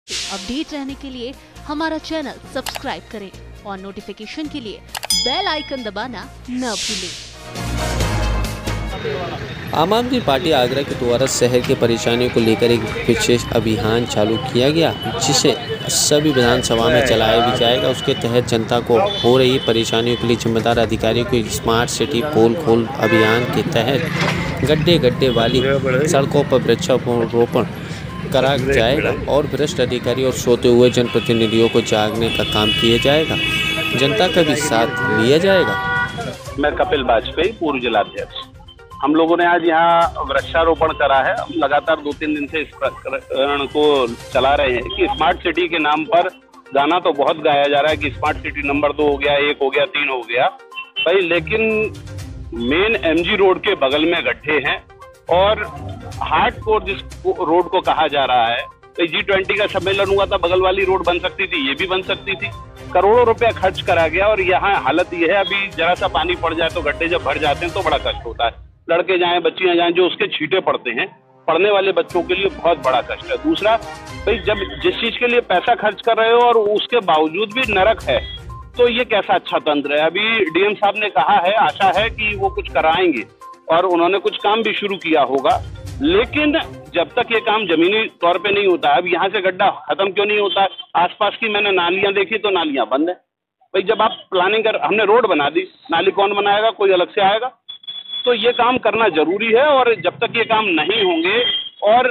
Update रहने के लिए हमारा चैनल सब्सक्राइब करें और नोटिफिकेशन के लिए बेल आइकन दबाना न भूलें। आम आदमी पार्टी आगरा के द्वारा शहर की परेशानियों को लेकर एक विशेष अभियान चालू किया गया, जिसे सभी विधानसभा में चलाया भी जाएगा। उसके तहत जनता को हो रही परेशानियों के लिए जिम्मेदार अधिकारियों को स्मार्ट सिटी पोल खोल अभियान के तहत गड्ढे गड्ढे वाली सड़कों पर वृक्षारोपण करा जाएगा और भ्रष्ट अधिकारी और सोते हुए जनप्रतिनिधियों को जागने का काम किया जाएगा। जनता का भी साथ लिया जाएगा। मैं कपिल वाजपेयी, पूर्व जिलाध्यक्ष। हम लोगों ने आज यहाँ वृक्षारोपण करा है। हम लगातार 2-3 दिन से इस प्रकरण को चला रहे हैं कि स्मार्ट सिटी के नाम पर गाना तो बहुत गाया जा रहा है कि स्मार्ट सिटी नंबर 2 हो गया, 1 हो गया, 3 हो गया भाई, लेकिन मेन एमजी रोड के बगल में गड्ढे हैं और हार्डकोर जिस रोड को कहा जा रहा है, तो G20 का सम्मेलन हुआ था, बगल वाली रोड बन सकती थी, ये भी बन सकती थी। करोड़ों रुपया खर्च करा गया और यहाँ हालत ये है, अभी जरा सा पानी पड़ जाए तो गड्ढे जब भर जाते हैं तो बड़ा कष्ट होता है। लड़के जाएं, बच्चियां जाएं, जो उसके छींटे पड़ते हैं, पढ़ने वाले बच्चों के लिए बहुत बड़ा कष्ट है। दूसरा भाई, जब जिस चीज के लिए पैसा खर्च कर रहे हो और उसके बावजूद भी नरक है, तो ये कैसा अच्छा तंत्र है। अभी डीएम साहब ने कहा है, आशा है कि वो कुछ कराएंगे और उन्होंने कुछ काम भी शुरू किया होगा, लेकिन जब तक ये काम जमीनी तौर पे नहीं होता है, अब यहाँ से गड्ढा खत्म क्यों नहीं होता है? आसपास की मैंने नालियां देखी तो नालियां बंद है। भाई जब आप प्लानिंग कर, हमने रोड बना दी, नाली कौन बनाएगा? कोई अलग से आएगा? तो ये काम करना जरूरी है और जब तक ये काम नहीं होंगे और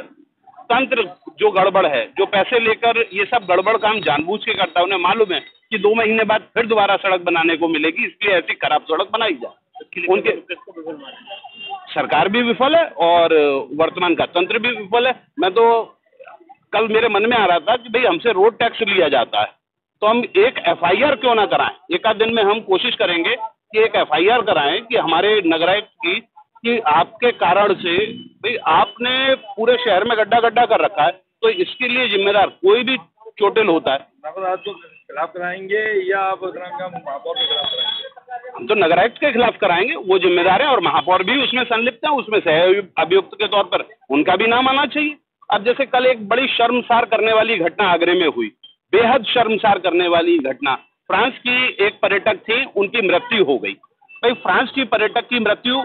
तंत्र जो गड़बड़ है, जो पैसे लेकर ये सब गड़बड़ काम जानबूझ के करता है, उन्हें मालूम है कि 2 महीने बाद फिर दोबारा सड़क बनाने को मिलेगी, इसलिए ऐसी खराब सड़क बनाई जाए। उनके सरकार भी विफल है और वर्तमान का तंत्र भी विफल है। मैं तो कल मेरे मन में आ रहा था कि भाई हमसे रोड टैक्स लिया जाता है, तो हम एक एफआईआर क्यों ना कराएं? एक आध दिन में हम कोशिश करेंगे कि एक एफआईआर कराएं कि हमारे नगरायुक्त की, कि आपके कारण से भाई आपने पूरे शहर में गड्ढा गड्ढा कर रखा है, तो इसके लिए जिम्मेदार कोई भी चोटिल होता है। आप तो खिलाफ कराएंगे या आप महापौर के खिलाफ कराएंगे? हम तो नगरायुक्त के खिलाफ कराएंगे, वो जिम्मेदार है और महापौर भी उसमें संलिप्त है, उसमें सह अभियुक्त के तौर पर उनका भी नाम आना चाहिए। अब जैसे कल एक बड़ी शर्मसार करने वाली घटना आगरे में हुई, बेहद शर्मसार करने वाली घटना। फ्रांस की एक पर्यटक थी, उनकी मृत्यु हो गई। भाई फ्रांस की पर्यटक की मृत्यु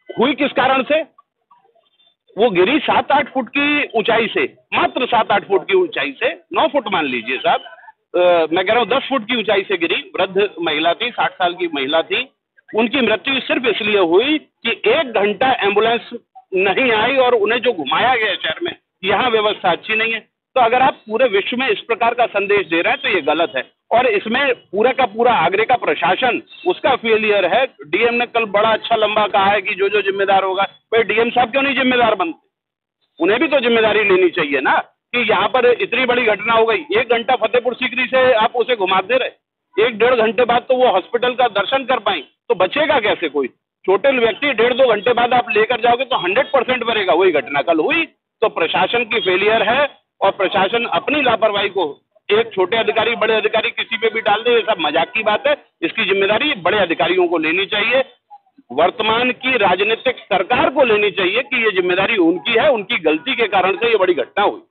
हुई किस कारण से? वो गिरी 7-8 फुट की ऊंचाई से, मात्र 7-8 फुट की ऊंचाई से, 9 फुट मान लीजिए साहब, मैं कह रहा हूँ 10 फुट की ऊंचाई से गिरी। वृद्ध महिला थी, 60 साल की महिला थी। उनकी मृत्यु सिर्फ इसलिए हुई कि 1 घंटा एम्बुलेंस नहीं आई और उन्हें जो घुमाया गया शहर में, यहाँ व्यवस्था अच्छी नहीं है। तो अगर आप पूरे विश्व में इस प्रकार का संदेश दे रहे हैं तो ये गलत है और इसमें पूरा का पूरा आगरे का प्रशासन उसका फेलियर है। डीएम ने कल बड़ा अच्छा लंबा कहा है कि जो जो जिम्मेदार होगा, भाई डीएम साहब क्यों नहीं जिम्मेदार बनते? उन्हें भी तो जिम्मेदारी लेनी चाहिए ना कि यहाँ पर इतनी बड़ी घटना हो गई। 1 घंटा फतेहपुर सीकरी से आप उसे घुमा दे रहे, 1-1.5 घंटे बाद तो वो हॉस्पिटल का दर्शन कर पाई, तो बचेगा कैसे कोई? चोटिल व्यक्ति 1.5-2 घंटे बाद आप लेकर जाओगे तो 100% मरेगा। वही घटना कल हुई। तो प्रशासन की फेलियर है और प्रशासन अपनी लापरवाही को एक छोटे अधिकारी बड़े अधिकारी किसी पे भी डाल दे, ये सब मजाक की बात है। इसकी जिम्मेदारी बड़े अधिकारियों को लेनी चाहिए, वर्तमान की राजनीतिक सरकार को लेनी चाहिए कि ये जिम्मेदारी उनकी है, उनकी गलती के कारण से ये बड़ी घटना हुई।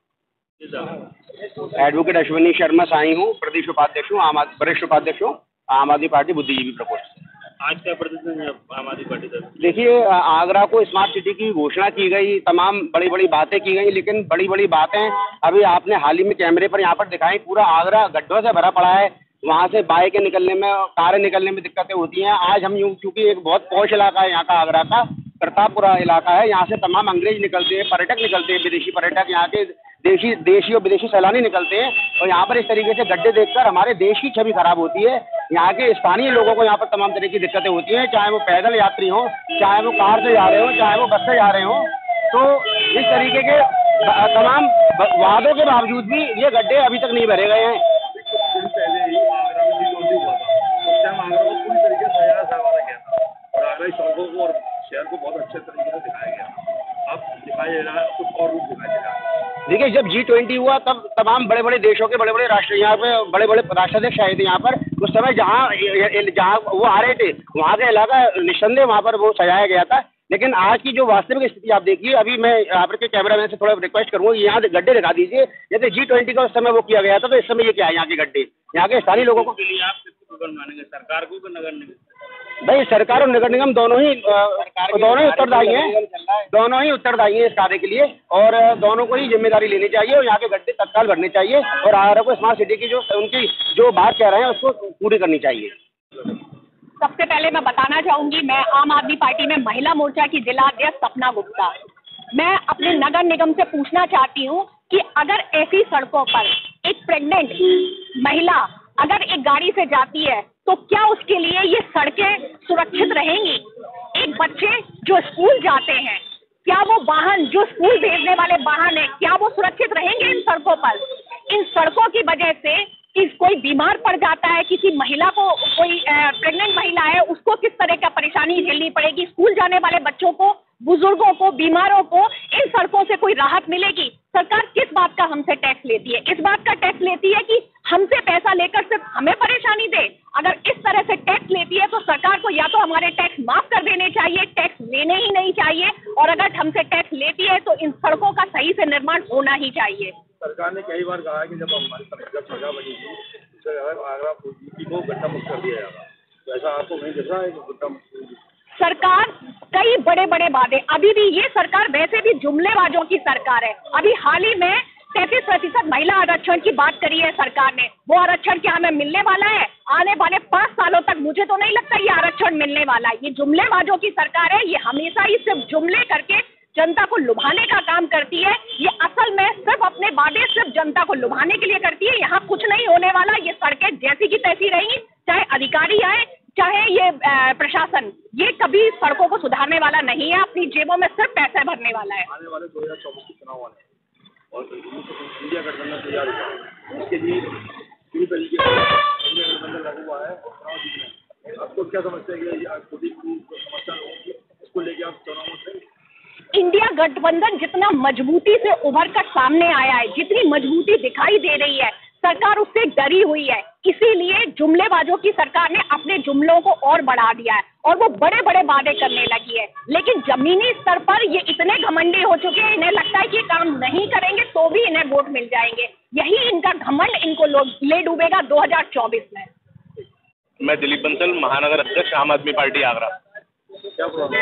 एडवोकेट अश्विनी शर्मा साई हूँ, प्रदेश उपाध्यक्ष हूँ, वरिष्ठ उपाध्यक्ष हूँ, आम आदमी पार्टी बुद्धिजीवी प्रकोष्ठ। आज क्या प्रदर्शन है आम आदमी पार्टी का? देखिए, आगरा को स्मार्ट सिटी की घोषणा की गई, तमाम बड़ी बड़ी बातें की गई, लेकिन बड़ी बड़ी बातें अभी आपने हाल ही में कैमरे पर यहाँ पर दिखाई। पूरा आगरा गड्ढों से भरा पड़ा है, वहाँ से बाइकें निकलने में, कारें निकलने में दिक्कतें होती हैं। आज हम यूँ, क्योंकि एक बहुत पॉश इलाका है यहाँ का, आगरा का प्रतापपुरा इलाका है, यहाँ से तमाम अंग्रेज निकलते हैं, पर्यटक निकलते हैं, विदेशी पर्यटक, यहाँ के देशी और विदेशी सैलानी निकलते हैं और यहाँ पर इस तरीके से गड्ढे देखकर हमारे देश की छवि खराब होती है। यहाँ के स्थानीय लोगों को यहाँ पर तमाम तरह की दिक्कतें होती हैं, चाहे वो पैदल यात्री हो, चाहे वो कार से जा रहे हो, चाहे वो बस से जा रहे हो। तो इस तरीके के तमाम वादों के बावजूद भी ये गड्ढे अभी तक नहीं भरे गए हैं। पहले ही आगरा में G20 हुआ था, उस टाइम आगरा को पूरी तरीके से सजाया संवारा गया था और आगरा सड़कों को और शहर को बहुत अच्छे तरीके से दिखाया गया। अब दिखाया जा रहा है कुछ और रूप दिखाया जा रहा है। देखिए, जब G20 हुआ तब तमाम बड़े बड़े देशों के बड़े बड़े राष्ट्र यहाँ पे बड़े बड़े राष्ट्राध्यक्ष आए थे यहाँ पर। उस समय जहाँ वो आ रहे थे, वहाँ का इलाका निस्संदेह वहाँ पर वो सजाया गया था। लेकिन आज की जो वास्तविक स्थिति आप देखिए, अभी मैं आपके कैमरामैन से थोड़ा रिक्वेस्ट करूंगा, यहाँ गड्ढे दिखा दीजिए। जैसे G20 का उस समय वो किया गया था, तो इस समय ये क्या है यहाँ के गड्ढे, यहाँ के स्थानीय लोगों को। आप किसको मानेंगे, सरकार को कि नगर निगम? भाई सरकार और नगर निगम दोनों ही उत्तरदायी हैं, दोनों ही उत्तरदायी हैं इस कार्य के लिए, और दोनों को ही जिम्मेदारी लेनी चाहिए और यहाँ के गड्ढे तत्काल भरने चाहिए और आगरा को स्मार्ट सिटी की जो उनकी जो बात कह रहे हैं उसको पूरी करनी चाहिए। सबसे पहले मैं बताना चाहूंगी, मैं आम आदमी पार्टी में महिला मोर्चा की जिला अध्यक्ष सपना गुप्ता। मैं अपने नगर निगम से पूछना चाहती हूँ कि अगर ऐसी सड़कों पर एक प्रेग्नेंट महिला अगर एक गाड़ी से जाती है तो क्या उसके लिए ये सड़कें सुरक्षित रहेंगी? एक बच्चे जो स्कूल जाते हैं, क्या वो वाहन जो स्कूल भेजने वाले वाहन है, क्या वो सुरक्षित रहेंगे इन सड़कों पर? इन सड़कों की वजह से कोई बीमार पड़ जाता है, किसी महिला को, कोई प्रेग्नेंट महिला है, उसको किस तरह का परेशानी झेलनी पड़ेगी? स्कूल जाने वाले बच्चों को, बुजुर्गों को, बीमारों को इन सड़कों से कोई राहत मिलेगी? सरकार किस बात का हमसे टैक्स लेती है? इस बात का टैक्स लेती है कि हमसे पैसा लेकर सिर्फ हमें परेशानी दे। अगर इस तरह से टैक्स लेती है तो सरकार को या तो हमारे टैक्स माफ कर देने चाहिए, टैक्स लेने ही नहीं चाहिए, और अगर हमसे टैक्स लेती है तो इन सड़कों का सही से निर्माण होना ही चाहिए। सरकार ने कई बार कहा है कि जब हमारी सड़क बनी थी तो आगरा को गड्ढा मुक्त कर दिया जाएगा, तो ऐसा आपको नहीं दिख रहा है कि गड्ढा मुक्त? सरकार कई बड़े बड़े वादे, अभी भी ये सरकार वैसे भी जुमलेबाजों की सरकार है। अभी हाल ही में 33% महिला आरक्षण की बात करी है सरकार ने, वो आरक्षण क्या हमें मिलने वाला है? आने वाले 5 सालों तक मुझे तो नहीं लगता ये आरक्षण मिलने वाला है। ये जुमलेबाजों की सरकार है, ये हमेशा ही सिर्फ जुमले करके जनता को लुभाने का काम करती है। ये असल में सिर्फ अपने वादे सिर्फ जनता को लुभाने के लिए करती है। यहाँ कुछ नहीं होने वाला, ये सड़कें जैसी की तैसी रहेंगी, चाहे अधिकारी आए चाहे ये प्रशासन, ये कभी सड़कों को सुधारने वाला नहीं है, अपनी जेबों में सिर्फ पैसे भरने वाला है। आने वाले 2024 के चुनाव वाले और इंडिया गठबंधन तैयार हुआ है, इसके लिए किस तरीके से इंडिया गठबंधन लागू हुआ है और चुनाव जीतना है, आपको क्या समझते हैं कि खुद की समस्या होगी, इसको लेके आप चुनाव में? इंडिया गठबंधन जितना मजबूती से उभर कर सामने आया है, जितनी मजबूती दिखाई दे रही है, सरकार उससे डरी हुई है। इसीलिए जुमलेबाजों की सरकार ने अपने जुमलों को और बढ़ा दिया है और वो बड़े बड़े वादे करने लगी है। लेकिन जमीनी स्तर पर ये इतने घमंडी हो चुके हैं, इन्हें लगता है कि काम नहीं करेंगे तो भी इन्हें वोट मिल जाएंगे। यही इनका घमंड इनको ले डूबेगा 2024 में। मैं दिलीप बंसल, महानगर अध्यक्ष, आम आदमी पार्टी आगरा। क्या प्रॉब्लम?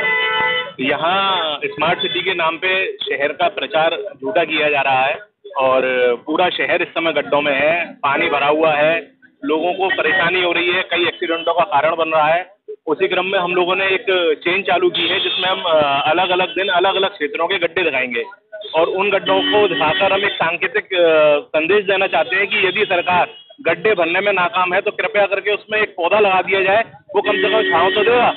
यहाँ स्मार्ट सिटी के नाम पे शहर का प्रचार झूठा किया जा रहा है और पूरा शहर इस समय गड्ढों में है, पानी भरा हुआ है, लोगों को परेशानी हो रही है, कई एक्सीडेंटों का कारण बन रहा है। उसी क्रम में हम लोगों ने एक चेन चालू की है जिसमें हम अलग अलग दिन अलग अलग क्षेत्रों के गड्ढे दिखाएंगे और उन गड्ढों को दिखाकर हम एक सांकेतिक संदेश देना चाहते हैं कि यदि सरकार गड्ढे भरने में नाकाम है तो कृपया करके उसमें एक पौधा लगा दिया जाए, वो कम से कम छांव तो देगा